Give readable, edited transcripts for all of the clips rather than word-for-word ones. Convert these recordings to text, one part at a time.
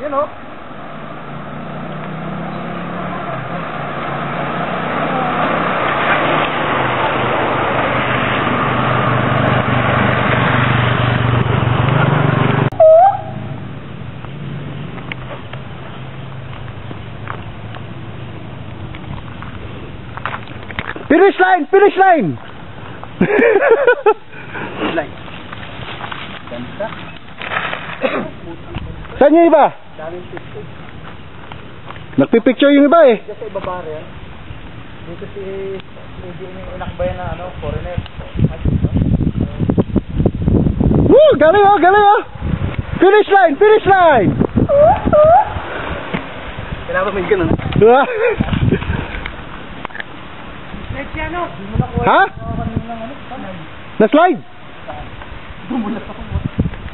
Yan o. Finish line! Finish line! Like. Ganda. Saan yung iba? Daming picture. Nagpipicture yung iba eh. Kasi ibabara yan. Dito si medyo inakbayan na ano, foreigner. Woo! Galing oh! Galing oh! Finish line! Finish line! Kailangan ba may ganun? Ha? Na-slide? Bumulat ako.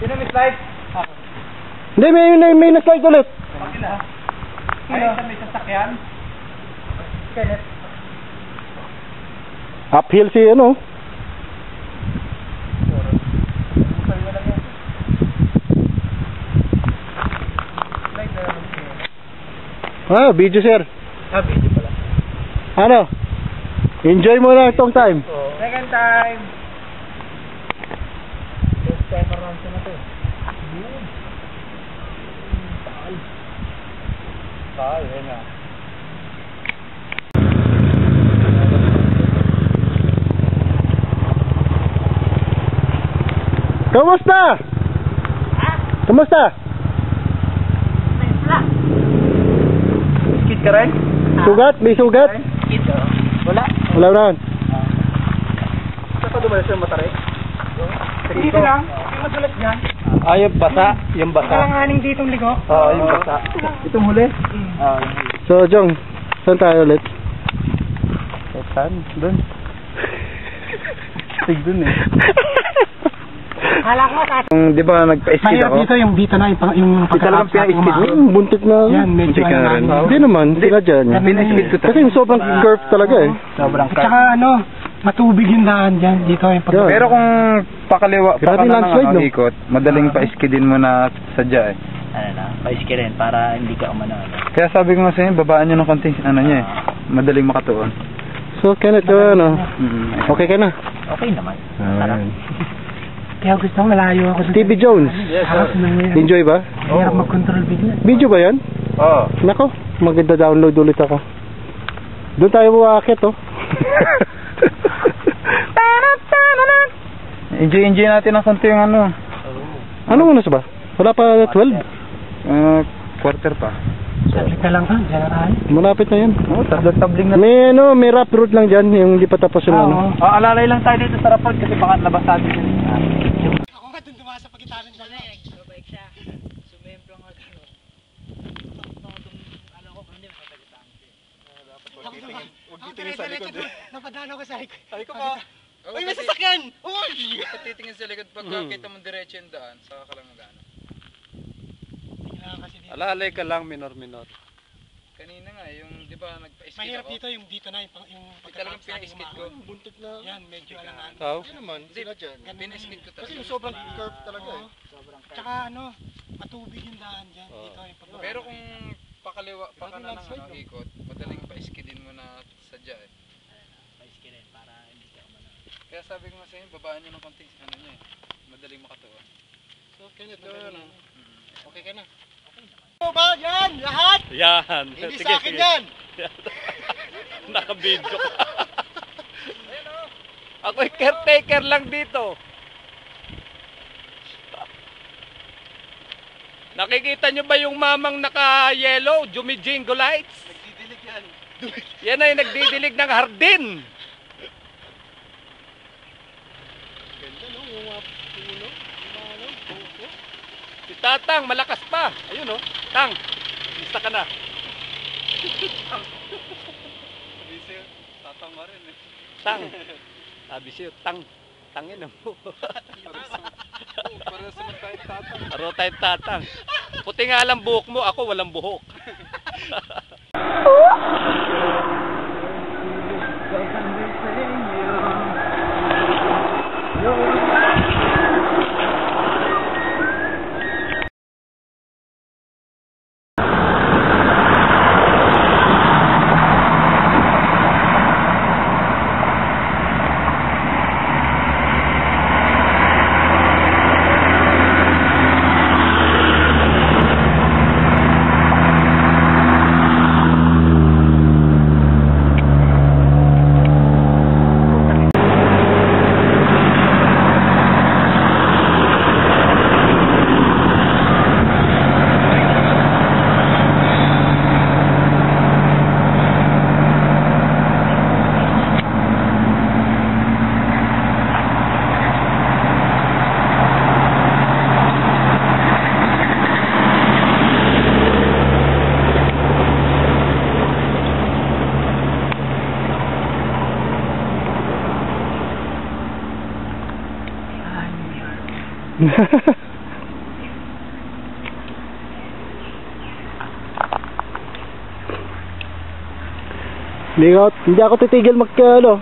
Sino may slide? Ako. Hindi, may na-slide ulit. Pakila. Ay, sa may sasakyan? Kenneth. Uphill si ano. Ah, video sir. Ah, video pala. Ano? Enjoy mo na itong time. Second time. First time around siya na to. Taal. Taal, yun na. Kamusta? Ha? Kamusta? Skid ka rin? Sugat? May sugat? Skid ka? Wala. Wala na. Saan pa dumalas yung matarik? Dito lang. Yung madulas dyan. Ah, yung basa. Yung basa. Kalanganing ditong ligo? Oo, yung basa. Itong huli? So, Jong, saan tayo ulit? Saan? Doon. Sig doon eh. Hala ko sa... Di ba nagpa-skid Mahirap ako? dito yung dito na yung Di talagang pina-skid mo? Buntik na. Yan, medyo Hindi ka ano rin. na. Hindi naman, sinadya niya. Pina-skid ko Kasi yung sobrang curve talaga eh. Sobrang curve. At saka ano, matubig yung daan dyan dito yung pag... Yeah. Pero kung pakaliwa, Grabe pakanan landslide, ng no? ikot, madaling pa-skidin mo na sadya eh. Ano na, pa-skirin para hindi ka umano. Kaya sabi ko nga sa inyo, babaan nyo ng konti, ano niya eh, madaling makatuon. So, Kenneth, ano? Okay ka na? Okay naman. Alright. Kaya gusto ko malayo ako. Stevie Jones, Harap na yan. enjoy ba? Hirap mag-control bigla. Video ba yan? Oo. Nako, maganda download ulit ako. Doon tayo umakit oh. Enjoy natin ng konti yung ano, Anong oras ba? Wala pa 12? quarter pa. Saglit na lang ka, general. Malapit na yan. Oo, tabling na. May rough road lang dyan, yung di pa tapos yung ano. Alalay lang tayo dito sa raport kasi baka nabasado yun. Ako nga dun dumasa pagkitarin dyan. Nag-bike siya. Sumembro nga gano'n. Alam ko kung hindi mapagalitan. Huwag titingin sa likod. Napadaan ako sa likod. Ay ko pa. Uy, may sasakyan! Uy! Titingin sa likod pagkakita mo diretso yung daan, saka ka lang mag-ano. Alalay ka lang, minor. Kanina nga, yung di ba nagpa-skid Mahirap ako? dito yung dito na yung Talagang pina-skid ko. Buntik na. Yan, medyo alangan. Tao? Hindi naman, sila dyan. Pina-skid ko talaga. Kasi yung sobrang curve talaga eh. Tsaka ano, matubig yung daan dyan. Dito yung pag... Pero kung pakaliwa, pakanan ng ano, ikot, madaling pa-skidin mo na sadya eh. Pa-skirin para hindi ka umano. Kaya sabi ko nga sa inyo, babaan nyo ng konting ano niya eh. Madaling makatuwa. So, Kenneth, ano? Okay ka na? Ano ba? Yan! Lahat! Yan. Hindi sa akin yan! Naka-video ka. Ako'y caretaker lang dito. Nakikita nyo ba yung mamang naka-yellow, Jumijingo lights? Nagdidilig yan. Yan ay nagdidilig ng hardin. Ganda no? Yung mga puno. Yung puno. Si Tatang, malakas pa. Ayun oh. Tang, isa ka na. Tatang mo rin eh. Tang. Sabi siya, tangin mo. Para sa magtayong tatang. Paro tayong tatang. Puti nga lang buhok mo, ako walang buhok. Hindi ako titigil ano.